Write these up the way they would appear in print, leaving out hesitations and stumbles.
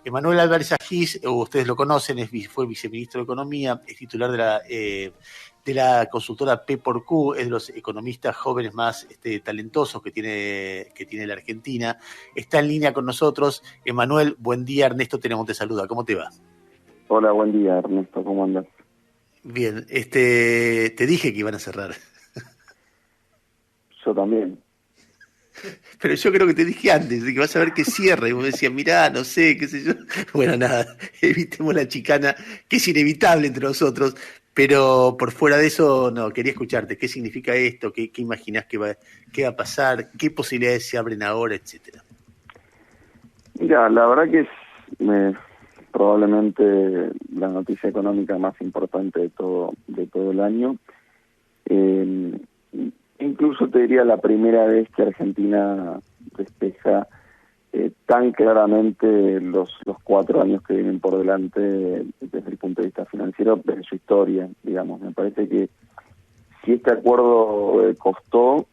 Emanuel Álvarez Agis, ustedes lo conocen, fue viceministro de Economía, es titular de la consultora P4Q, es de los economistas jóvenes más talentosos que tiene la Argentina. Está en línea con nosotros. Emanuel, buen día. Ernesto Tenemos te saluda. ¿Cómo te va? Hola, buen día, Ernesto. ¿Cómo andas? Bien, te dije que iban a cerrar. Yo también. Pero yo creo que te dije antes, que vas a ver que cierra. Y vos decías, mirá, no sé, qué sé yo. Bueno, nada, evitemos la chicana, que es inevitable entre nosotros. Pero por fuera de eso, no, quería escucharte. ¿Qué significa esto? ¿Qué imaginás que va a pasar? ¿Qué posibilidades se abren ahora, etcétera? Mira, la verdad que es probablemente la noticia económica más importante de todo el año. Incluso te diría la primera vez que Argentina despeja tan claramente los 4 años que vienen por delante desde el punto de vista financiero en su historia, digamos. Me parece que si este acuerdo costó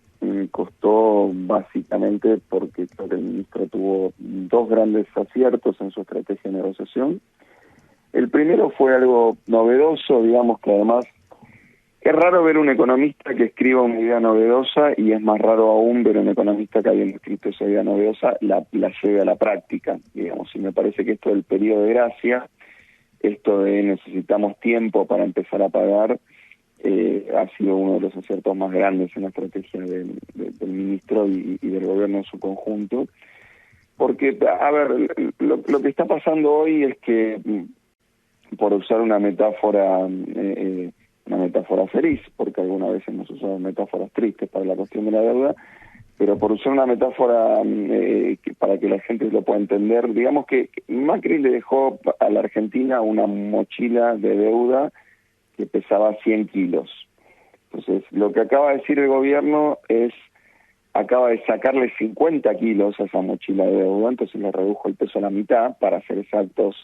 básicamente porque creo que el ministro tuvo 2 grandes aciertos en su estrategia de negociación. El primero fue algo novedoso, digamos, que además es raro ver un economista que escriba una idea novedosa, y es más raro aún ver un economista que habiendo escrito esa idea novedosa la lleve a la práctica, digamos. Y me parece que esto del periodo de gracia, esto de necesitamos tiempo para empezar a pagar, ha sido uno de los aciertos más grandes en la estrategia del ministro y del gobierno en su conjunto. Porque, a ver, lo que está pasando hoy es que, por usar una metáfora feliz, porque alguna vez hemos usado metáforas tristes para la cuestión de la deuda, pero por usar una metáfora para que la gente lo pueda entender, digamos que Macri le dejó a la Argentina una mochila de deuda que pesaba 100 kilos. Entonces, lo que acaba de decir el gobierno acaba de sacarle 50 kilos a esa mochila de deuda, entonces le redujo el peso a la mitad, para ser exactos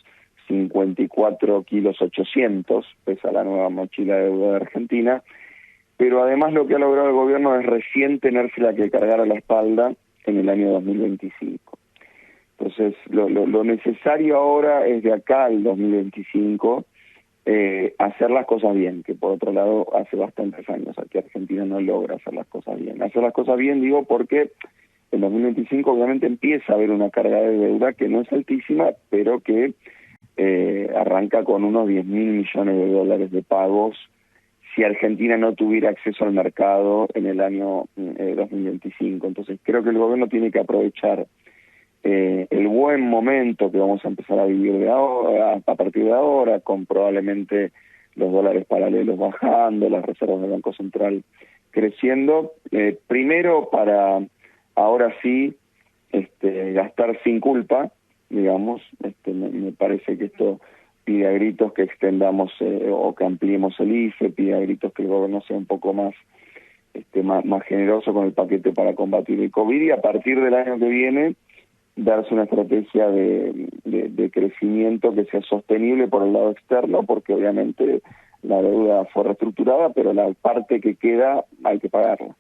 54 kilos 800, pesa la nueva mochila de deuda de Argentina, pero además lo que ha logrado el gobierno es recién tenérsela que cargar a la espalda en el año 2025. Entonces, lo necesario ahora es de acá al 2025 hacer las cosas bien, que por otro lado hace bastantes años aquí Argentina no logra hacer las cosas bien. Hacer las cosas bien digo porque en 2025 obviamente empieza a haber una carga de deuda que no es altísima, pero que arranca con unos 10.000 millones de dólares de pagos si Argentina no tuviera acceso al mercado en el año 2025. Entonces creo que el gobierno tiene que aprovechar el buen momento que vamos a empezar a vivir de ahora, a partir de ahora, con probablemente los dólares paralelos bajando, las reservas del Banco Central creciendo, primero para ahora sí gastar sin culpa, digamos. Me parece que esto pide a gritos que extendamos o que ampliemos el IFE, pide a gritos que el gobierno sea un poco más generoso con el paquete para combatir el COVID, y a partir del año que viene darse una estrategia de crecimiento que sea sostenible por el lado externo, porque obviamente la deuda fue reestructurada, pero la parte que queda hay que pagarla.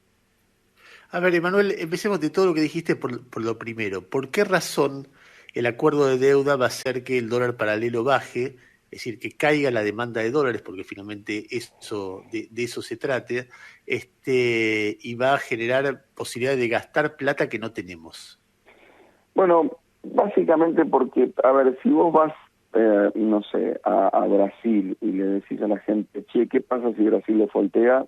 A ver, Emanuel, empecemos de todo lo que dijiste por lo primero. ¿Por qué razón el acuerdo de deuda va a hacer que el dólar paralelo baje, es decir, que caiga la demanda de dólares, porque finalmente de eso se trata, y va a generar posibilidad de gastar plata que no tenemos? Bueno, básicamente porque, a ver, si vos vas, no sé, a Brasil y le decís a la gente, che, ¿qué pasa si Brasil le foltea?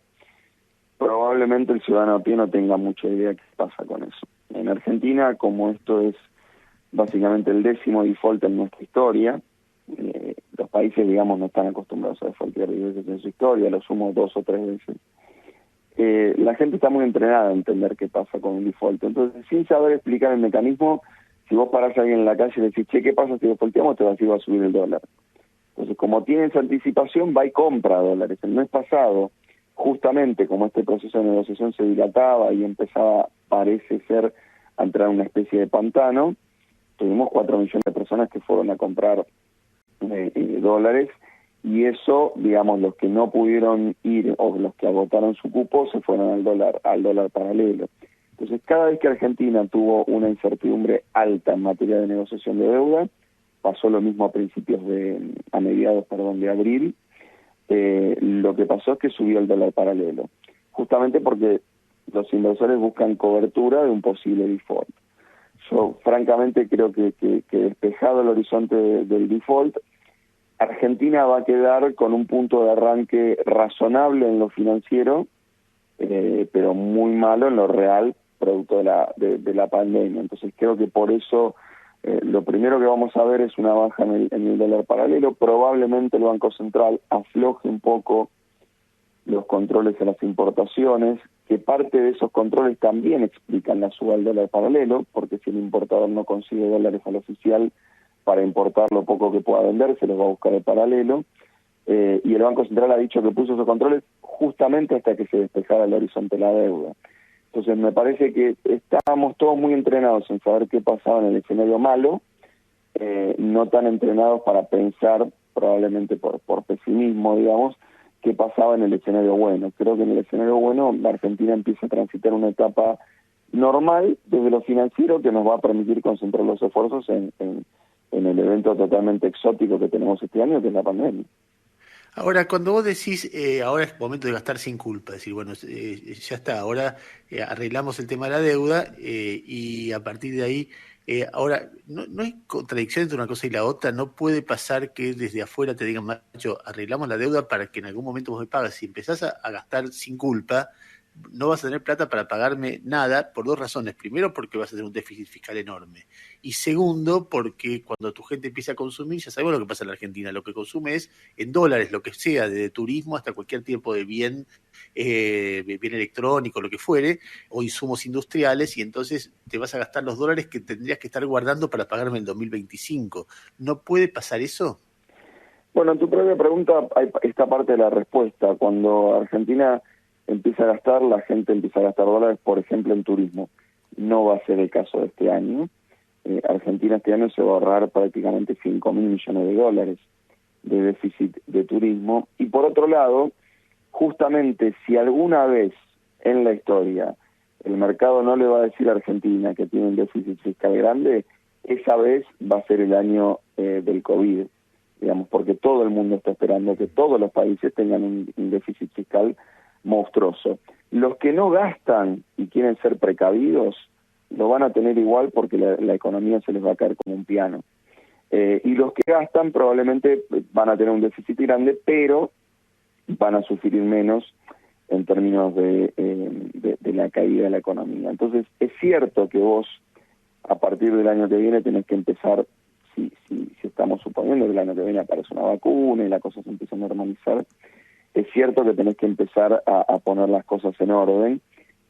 Probablemente el ciudadano a pie no tenga mucha idea qué pasa con eso. En Argentina, como esto es básicamente el 10º default en nuestra historia, los países, digamos, no están acostumbrados a defaultear 10 veces en su historia, lo sumo 2 o 3 veces. La gente está muy entrenada a entender qué pasa con un default. Entonces, sin saber explicar el mecanismo, si vos parás a alguien en la calle y le decís, che, ¿qué pasa si defaulteamos? Te va a subir el dólar. Entonces, como tiene esa anticipación, va y compra dólares. El mes pasado, justamente como este proceso de negociación se dilataba y empezaba, parece ser, a entrar en una especie de pantano, tuvimos 4 millones de personas que fueron a comprar dólares, y eso, digamos, los que no pudieron ir o los que agotaron su cupo se fueron al dólar paralelo. Entonces, cada vez que Argentina tuvo una incertidumbre alta en materia de negociación de deuda, pasó lo mismo a mediados de abril. Lo que pasó es que subió el dólar paralelo, justamente porque los inversores buscan cobertura de un posible default. Yo francamente creo que despejado el horizonte del default, Argentina va a quedar con un punto de arranque razonable en lo financiero, pero muy malo en lo real, producto de la pandemia. Entonces creo que por eso lo primero que vamos a ver es una baja en el dólar paralelo. Probablemente el Banco Central afloje un poco los controles a las importaciones, que parte de esos controles también explican la suba del dólar paralelo, porque si el importador no consigue dólares al oficial para importar lo poco que pueda vender, se los va a buscar el paralelo, y el Banco Central ha dicho que puso esos controles justamente hasta que se despejara el horizonte de la deuda. Entonces me parece que estábamos todos muy entrenados en saber qué pasaba en el escenario malo, no tan entrenados para pensar, probablemente por pesimismo, digamos, qué pasaba en el escenario bueno. Creo que en el escenario bueno la Argentina empieza a transitar una etapa normal desde lo financiero que nos va a permitir concentrar los esfuerzos en el evento totalmente exótico que tenemos este año, que es la pandemia. Ahora, cuando vos decís, ahora es momento de gastar sin culpa, decir, bueno, ya está, ahora arreglamos el tema de la deuda y a partir de ahí, ahora, no hay contradicción entre una cosa y la otra, no puede pasar que desde afuera te digan, macho, arreglamos la deuda para que en algún momento vos me pagues. Si empezás a gastar sin culpa, no vas a tener plata para pagarme nada por dos razones. Primero, porque vas a tener un déficit fiscal enorme. Y segundo, porque cuando tu gente empieza a consumir, ya sabemos lo que pasa en la Argentina, lo que consume es en dólares, lo que sea, desde turismo hasta cualquier tipo de bien electrónico, lo que fuere, o insumos industriales, y entonces te vas a gastar los dólares que tendrías que estar guardando para pagarme el 2025. ¿No puede pasar eso? Bueno, en tu propia pregunta hay esta parte de la respuesta. Cuando Argentina empieza a gastar, la gente empieza a gastar dólares, por ejemplo, en turismo. No va a ser el caso de este año. Argentina este año se va a ahorrar prácticamente 5.000 millones de dólares de déficit de turismo. Y por otro lado, justamente si alguna vez en la historia el mercado no le va a decir a Argentina que tiene un déficit fiscal grande, esa vez va a ser el año del COVID, digamos, porque todo el mundo está esperando que todos los países tengan un déficit fiscal monstruoso. Los que no gastan y quieren ser precavidos lo van a tener igual porque la economía se les va a caer como un piano. Y los que gastan probablemente van a tener un déficit grande, pero van a sufrir menos en términos de la caída de la economía. Entonces, es cierto que vos, a partir del año que viene, tenés que empezar, si estamos suponiendo que el año que viene aparece una vacuna y la cosa se empieza a normalizar, es cierto que tenés que empezar a poner las cosas en orden,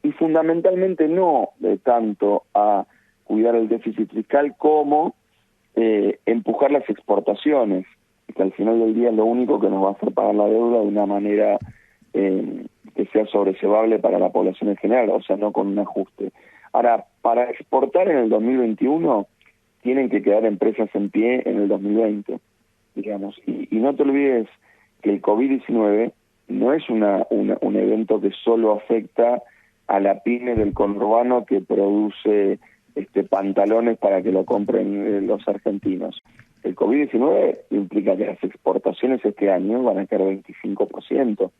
y fundamentalmente no tanto a cuidar el déficit fiscal como empujar las exportaciones, que al final del día es lo único que nos va a hacer pagar la deuda de una manera que sea sobrellevable para la población en general, o sea, no con un ajuste. Ahora, para exportar en el 2021 tienen que quedar empresas en pie en el 2020, digamos, y no te olvides que el COVID-19 no es un evento que solo afecta a la pyme del conurbano que produce pantalones para que lo compren los argentinos. El COVID-19 implica que las exportaciones este año van a caer 25%.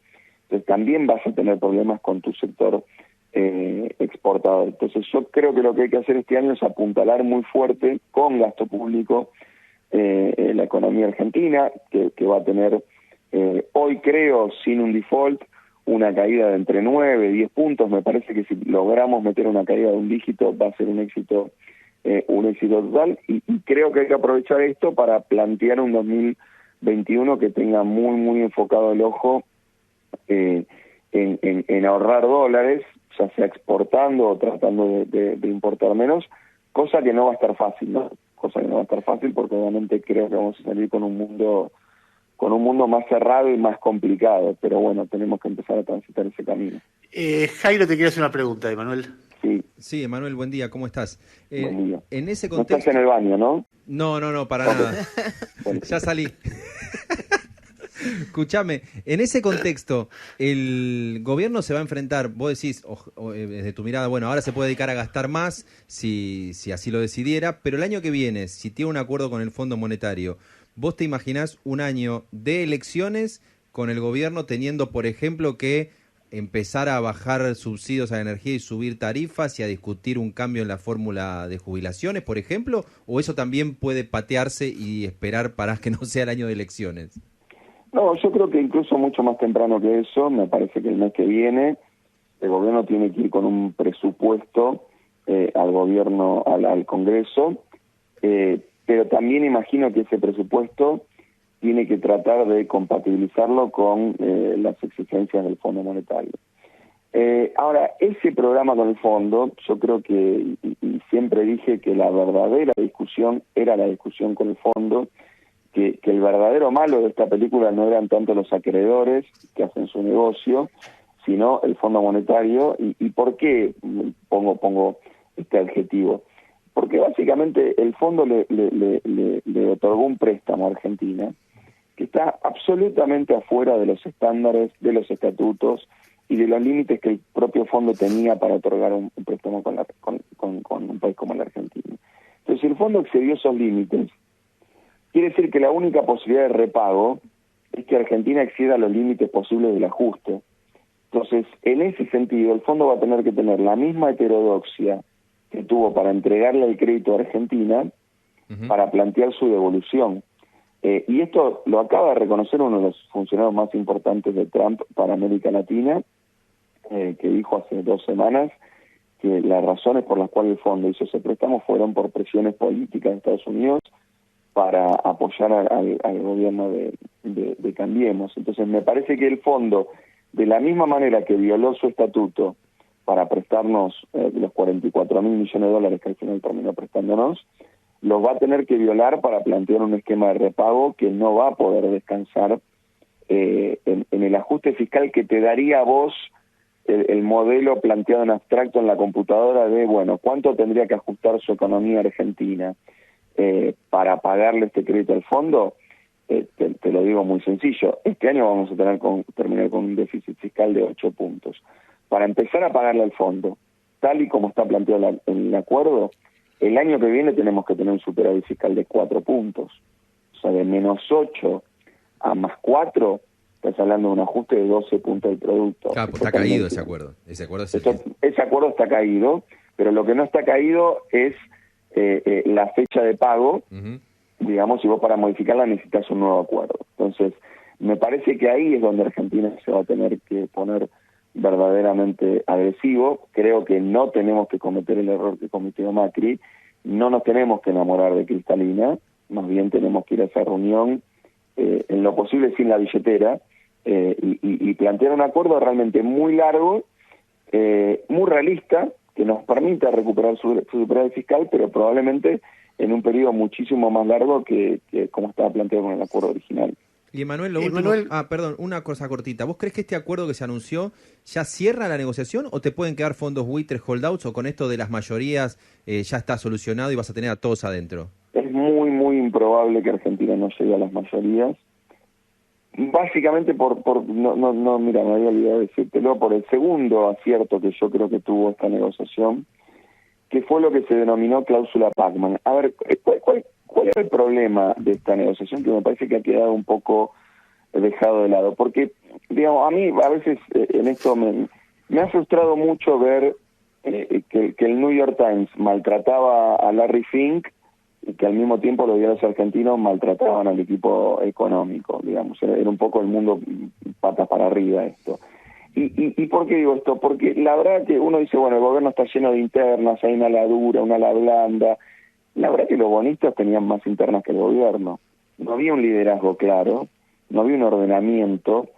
Entonces también vas a tener problemas con tu sector exportador. Entonces yo creo que lo que hay que hacer este año es apuntalar muy fuerte con gasto público la economía argentina, que va a tener hoy, creo, sin un default, una caída de entre 9 y 10 puntos. Me parece que si logramos meter una caída de un dígito va a ser un éxito total, y creo que hay que aprovechar esto para plantear un 2021 que tenga muy, muy enfocado el ojo en ahorrar dólares, ya sea exportando o tratando de importar menos, cosa que no va a estar fácil, ¿no? Cosa que no va a estar fácil porque obviamente creo que vamos a salir con un mundo más cerrado y más complicado, pero bueno, tenemos que empezar a transitar ese camino. Jairo, te quiero hacer una pregunta, Emanuel. Sí, Emanuel, buen día, ¿cómo estás? Buen día. En ese contexto... No estás en el baño, ¿no? No, para nada. Bueno. Ya salí. Escúchame, en ese contexto, el gobierno se va a enfrentar, vos decís, desde tu mirada, bueno, ahora se puede dedicar a gastar más si así lo decidiera, pero el año que viene, si tiene un acuerdo con el Fondo Monetario, ¿vos te imaginás un año de elecciones con el gobierno teniendo, por ejemplo, que empezar a bajar subsidios a la energía y subir tarifas y a discutir un cambio en la fórmula de jubilaciones, por ejemplo? ¿O eso también puede patearse y esperar para que no sea el año de elecciones? No, yo creo que incluso mucho más temprano que eso, me parece que el mes que viene el gobierno tiene que ir con un presupuesto al gobierno, al Congreso, pero también imagino que ese presupuesto tiene que tratar de compatibilizarlo con las exigencias del Fondo Monetario. Ahora, ese programa con el fondo, yo creo que, y siempre dije que la verdadera discusión era la discusión con el fondo, que el verdadero malo de esta película no eran tanto los acreedores que hacen su negocio, sino el Fondo Monetario. ¿Y por qué pongo este adjetivo? Porque básicamente el fondo le otorgó un préstamo a Argentina que está absolutamente afuera de los estándares, de los estatutos y de los límites que el propio fondo tenía para otorgar un préstamo con un país como la Argentina. Entonces, si el fondo excedió esos límites, quiere decir que la única posibilidad de repago es que Argentina exceda los límites posibles del ajuste. Entonces, en ese sentido, el fondo va a tener que tener la misma heterodoxia que tuvo para entregarle el crédito a Argentina para plantear su devolución. Y esto lo acaba de reconocer uno de los funcionarios más importantes de Trump para América Latina, que dijo hace 2 semanas que las razones por las cuales el fondo hizo ese préstamo fueron por presiones políticas de Estados Unidos para apoyar al gobierno de Cambiemos. Entonces me parece que el fondo, de la misma manera que violó su estatuto para prestarnos los 44.000 millones de dólares que al final terminó prestándonos, los va a tener que violar para plantear un esquema de repago que no va a poder descansar en el ajuste fiscal que te daría a vos el modelo planteado en abstracto en la computadora de, bueno, ¿cuánto tendría que ajustar su economía argentina para pagarle este crédito al fondo? Te lo digo muy sencillo. Este año vamos a terminar con un déficit fiscal de 8 puntos. Para empezar a pagarle al fondo, tal y como está planteado en el acuerdo, el año que viene tenemos que tener un superávit fiscal de 4 puntos. O sea, de -8 a +4, estás hablando de un ajuste de 12 puntos del producto. Claro, pues está caído ese acuerdo. Ese acuerdo está caído, pero lo que no está caído es la fecha de pago. Digamos, si vos para modificarla necesitas un nuevo acuerdo. Entonces, me parece que ahí es donde Argentina se va a tener que poner verdaderamente agresivo. Creo que no tenemos que cometer el error que cometió Macri, no nos tenemos que enamorar de Cristalina, más bien tenemos que ir a esa reunión en lo posible sin la billetera y plantear un acuerdo realmente muy largo, muy realista, que nos permita recuperar su superávit fiscal, pero probablemente en un periodo muchísimo más largo que como estaba planteado con el acuerdo original. Y Emanuel, perdón, una cosa cortita. ¿Vos crees que este acuerdo que se anunció ya cierra la negociación o te pueden quedar fondos buitres, holdouts, o con esto de las mayorías ya está solucionado y vas a tener a todos adentro? Es muy, muy improbable que Argentina no llegue a las mayorías. Básicamente mira, me había olvidado decírtelo, por el segundo acierto que yo creo que tuvo esta negociación, que fue lo que se denominó cláusula Pacman. A ver, ¿cuál es el problema de esta negociación? Que me parece que ha quedado un poco dejado de lado. Porque, digamos, a mí a veces en esto me ha frustrado mucho ver que el New York Times maltrataba a Larry Fink y que al mismo tiempo los diarios argentinos maltrataban al equipo económico, digamos. Era un poco el mundo patas para arriba esto. ¿Y por qué digo esto? Porque la verdad que uno dice, bueno, el gobierno está lleno de internas, hay una ala dura, una ala blanda. La verdad que los bonistas tenían más internas que el gobierno. No había un liderazgo claro, no había un ordenamiento,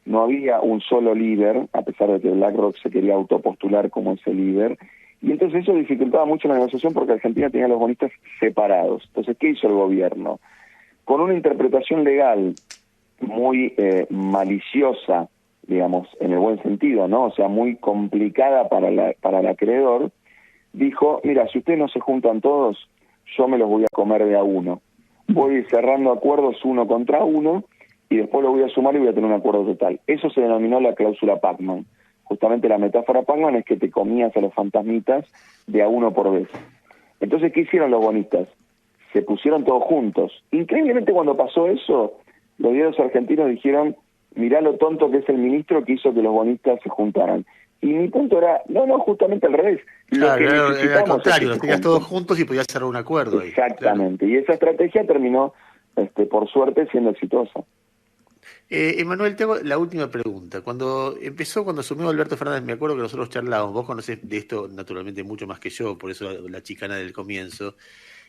no había un solo líder, a pesar de que BlackRock se quería autopostular como ese líder. Y entonces eso dificultaba mucho la negociación porque Argentina tenía a los bonistas separados. Entonces, ¿qué hizo el gobierno? Con una interpretación legal muy maliciosa, digamos, en el buen sentido, ¿no? O sea, muy complicada para el acreedor, dijo, mira, si ustedes no se juntan todos, yo me los voy a comer de a uno. Voy cerrando acuerdos uno contra uno, y después lo voy a sumar y voy a tener un acuerdo total. Eso se denominó la cláusula Pac-Man. Justamente la metáfora Pac-Man es que te comías a los fantasmitas de a uno por vez. Entonces, ¿qué hicieron los bonistas? Se pusieron todos juntos. Increíblemente, cuando pasó eso, los diarios argentinos dijeron, mirá lo tonto que es el ministro que hizo que los bonistas se juntaran. Y mi punto era, no, justamente al revés. Claro, lo que necesitamos era al contrario, es que los tenías todos juntos y podías cerrar un acuerdo ahí. Exactamente, claro. Y esa estrategia terminó, por suerte, siendo exitosa. Emanuel, te hago la última pregunta. Cuando asumió Alberto Fernández, me acuerdo que nosotros charlábamos, vos conocés de esto naturalmente mucho más que yo, por eso la chicana del comienzo,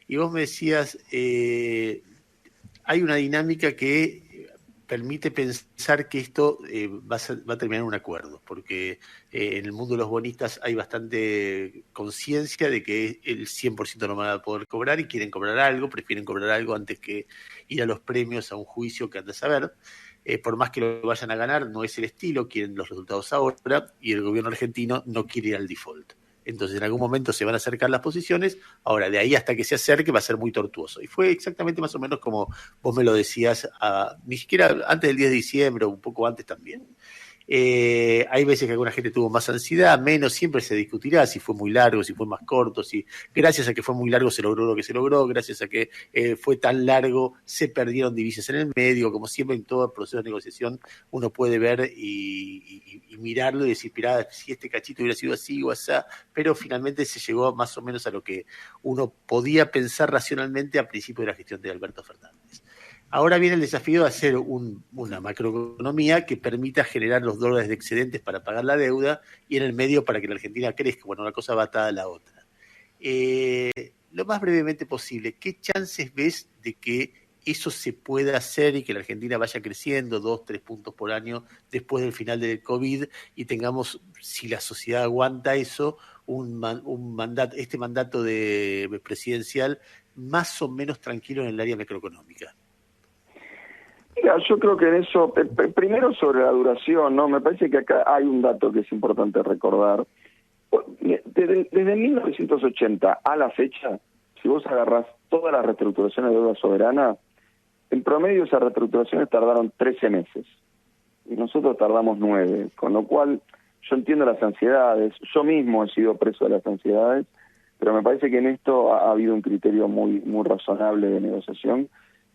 y vos me decías, hay una dinámica que permite pensar que esto va a terminar en un acuerdo, porque en el mundo de los bonistas hay bastante conciencia de que el 100% no van a poder cobrar y quieren cobrar algo, prefieren cobrar algo antes que ir a los premios, a un juicio que andas a ver. Por más que lo vayan a ganar, no es el estilo, quieren los resultados ahora, y el gobierno argentino no quiere ir al default. Entonces, en algún momento se van a acercar las posiciones. Ahora, de ahí hasta que se acerque va a ser muy tortuoso. Y fue exactamente más o menos como vos me lo decías, ni siquiera antes del 10 de diciembre, o un poco antes también. Hay veces que alguna gente tuvo más ansiedad, menos, siempre se discutirá si fue muy largo, si fue más corto, si gracias a que fue muy largo se logró lo que se logró, gracias a que fue tan largo se perdieron divisas en el medio, como siempre en todo el proceso de negociación uno puede ver y mirarlo y decir, mirá, si este cachito hubiera sido así o así, pero finalmente se llegó más o menos a lo que uno podía pensar racionalmente al principio de la gestión de Alberto Fernández. Ahora viene el desafío de hacer una macroeconomía que permita generar los dólares de excedentes para pagar la deuda y en el medio para que la Argentina crezca. Bueno, una cosa va atada a la otra. Lo más brevemente posible, ¿qué chances ves de que eso se pueda hacer y que la Argentina vaya creciendo 2-3 puntos por año después del final del COVID y tengamos, si la sociedad aguanta eso, este mandato presidencial más o menos tranquilo en el área macroeconómica? Mira, yo creo que en eso, primero sobre la duración, ¿no? Me parece que acá hay un dato que es importante recordar. Desde 1980 a la fecha, si vos agarrás todas las reestructuraciones de deuda soberana, en promedio esas reestructuraciones tardaron 13 meses. Y nosotros tardamos 9, con lo cual yo entiendo las ansiedades, yo mismo he sido preso de las ansiedades, pero me parece que en esto ha habido un criterio muy razonable de negociación,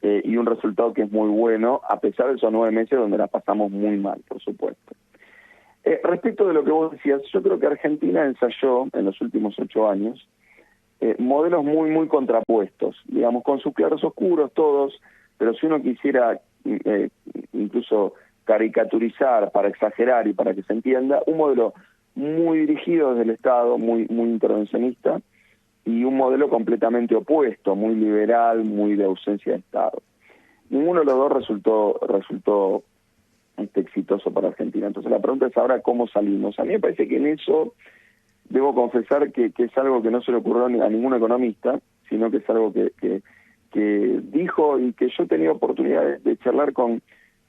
y un resultado que es muy bueno, a pesar de esos 9 meses donde la pasamos muy mal, por supuesto. Respecto de lo que vos decías, yo creo que Argentina ensayó en los últimos 8 años modelos muy contrapuestos, digamos, con sus claros oscuros todos, pero si uno quisiera incluso caricaturizar para exagerar y para que se entienda, un modelo muy dirigido desde el Estado, muy intervencionista, y un modelo completamente opuesto, muy liberal, muy de ausencia de Estado. Ninguno de los dos resultó exitoso para Argentina. Entonces la pregunta es ahora cómo salimos. A mí me parece que en eso debo confesar que es algo que no se le ocurrió a ningún economista, sino que es algo que dijo y que yo he tenido oportunidad de charlar con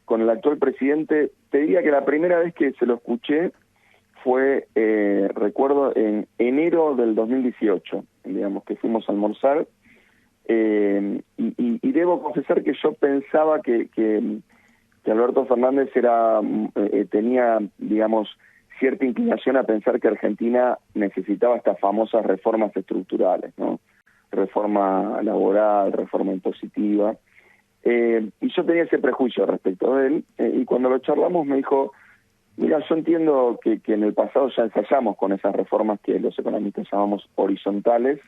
el actual presidente. Te diría que la primera vez que se lo escuché fue, recuerdo, en enero del 2018, digamos, que fuimos a almorzar, y debo confesar que yo pensaba que Alberto Fernández tenía, digamos, cierta inclinación a pensar que Argentina necesitaba estas famosas reformas estructurales, ¿no? Reforma laboral, reforma impositiva, y yo tenía ese prejuicio respecto de él, y cuando lo charlamos me dijo, mira, yo entiendo que en el pasado ya ensayamos con esas reformas que los economistas llamamos horizontales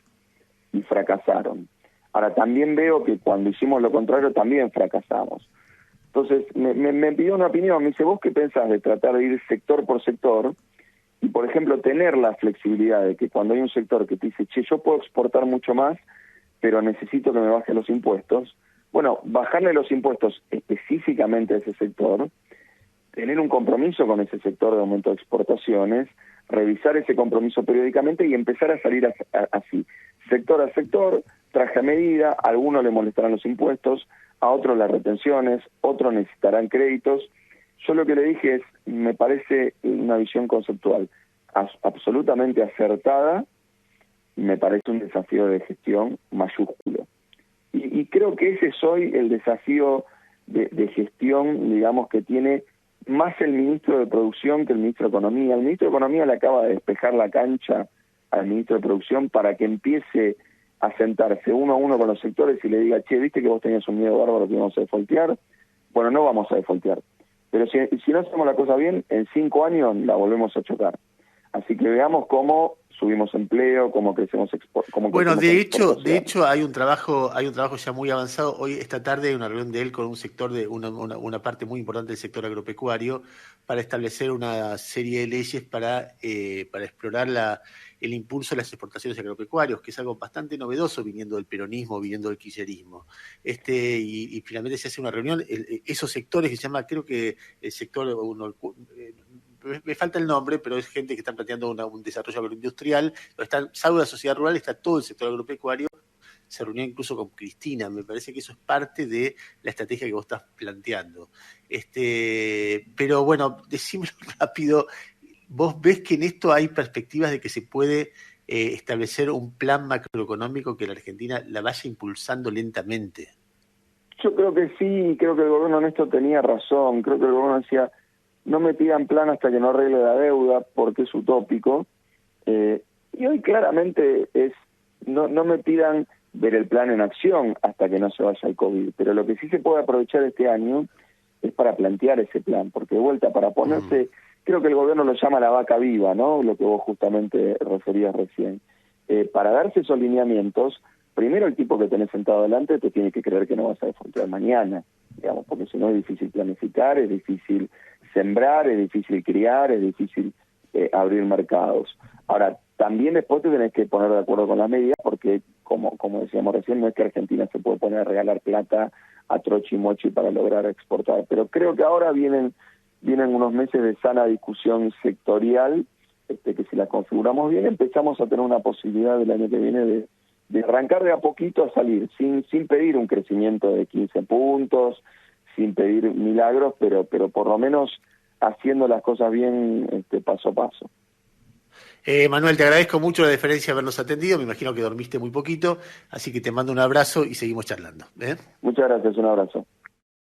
y fracasaron. Ahora, también veo que cuando hicimos lo contrario también fracasamos. Entonces, me pidió una opinión, me dice, ¿vos qué pensás de tratar de ir sector por sector? Y, por ejemplo, tener la flexibilidad de que cuando hay un sector que te dice, che, yo puedo exportar mucho más, pero necesito que me bajen los impuestos. Bueno, bajarle los impuestos específicamente a ese sector, tener un compromiso con ese sector de aumento de exportaciones, revisar ese compromiso periódicamente y empezar a salir así, sector a sector, traje a medida, a algunos le molestarán los impuestos, a otros las retenciones, otros necesitarán créditos. Yo lo que le dije es, me parece una visión conceptual absolutamente acertada, me parece un desafío de gestión mayúsculo. Y creo que ese es hoy el desafío de gestión, digamos, que tiene más el ministro de Producción que el ministro de Economía. El ministro de Economía le acaba de despejar la cancha al ministro de Producción para que empiece a sentarse uno a uno con los sectores y le diga, che, ¿viste que vos tenías un miedo bárbaro que íbamos a defoltear? Bueno, no vamos a defoltear. Pero si no hacemos la cosa bien, en 5 años la volvemos a chocar. Así que veamos cómo subimos empleo, cómo crecemos Bueno, de hecho hay un trabajo ya muy avanzado. Hoy, esta tarde, hay una reunión de él con un sector de una parte muy importante del sector agropecuario para establecer una serie de leyes para explorar el impulso de las exportaciones agropecuarias, que es algo bastante novedoso viniendo del peronismo, viniendo del kirchnerismo. Y finalmente se hace una reunión, esos sectores que se llama, creo que el sector me falta el nombre, pero es gente que está planteando un desarrollo agroindustrial, salvo la sociedad rural, está todo el sector agropecuario. Se reunió incluso con Cristina. Me parece que eso es parte de la estrategia que vos estás planteando. Pero bueno, decímelo rápido. ¿Vos ves que en esto hay perspectivas de que se puede establecer un plan macroeconómico que la Argentina la vaya impulsando lentamente? Yo creo que sí, creo que el gobierno en esto tenía razón. Creo que el gobierno decía, no me pidan plan hasta que no arregle la deuda, porque es utópico. Y hoy claramente no me pidan ver el plan en acción hasta que no se vaya el COVID. Pero lo que sí se puede aprovechar este año es para plantear ese plan, porque de vuelta, para ponerse, creo que el gobierno lo llama la vaca viva, ¿no? Lo que vos justamente referías recién. Para darse esos lineamientos, primero el tipo que tenés sentado adelante te tiene que creer que no vas a defoltear mañana, digamos, porque si no es difícil planificar, es difícil sembrar, es difícil criar, es difícil abrir mercados. Ahora, también después te tenés que poner de acuerdo con las medidas, porque como decíamos recién, no es que Argentina se puede poner a regalar plata a trochi y mochi para lograr exportar, pero creo que ahora vienen unos meses de sana discusión sectorial, que si la configuramos bien, empezamos a tener una posibilidad del año que viene de arrancar de a poquito a salir, sin pedir un crecimiento de 15 puntos, sin pedir milagros, pero por lo menos haciendo las cosas bien paso a paso. Manuel, te agradezco mucho la deferencia de habernos atendido. Me imagino que dormiste muy poquito, así que te mando un abrazo y seguimos charlando. Muchas gracias, un abrazo.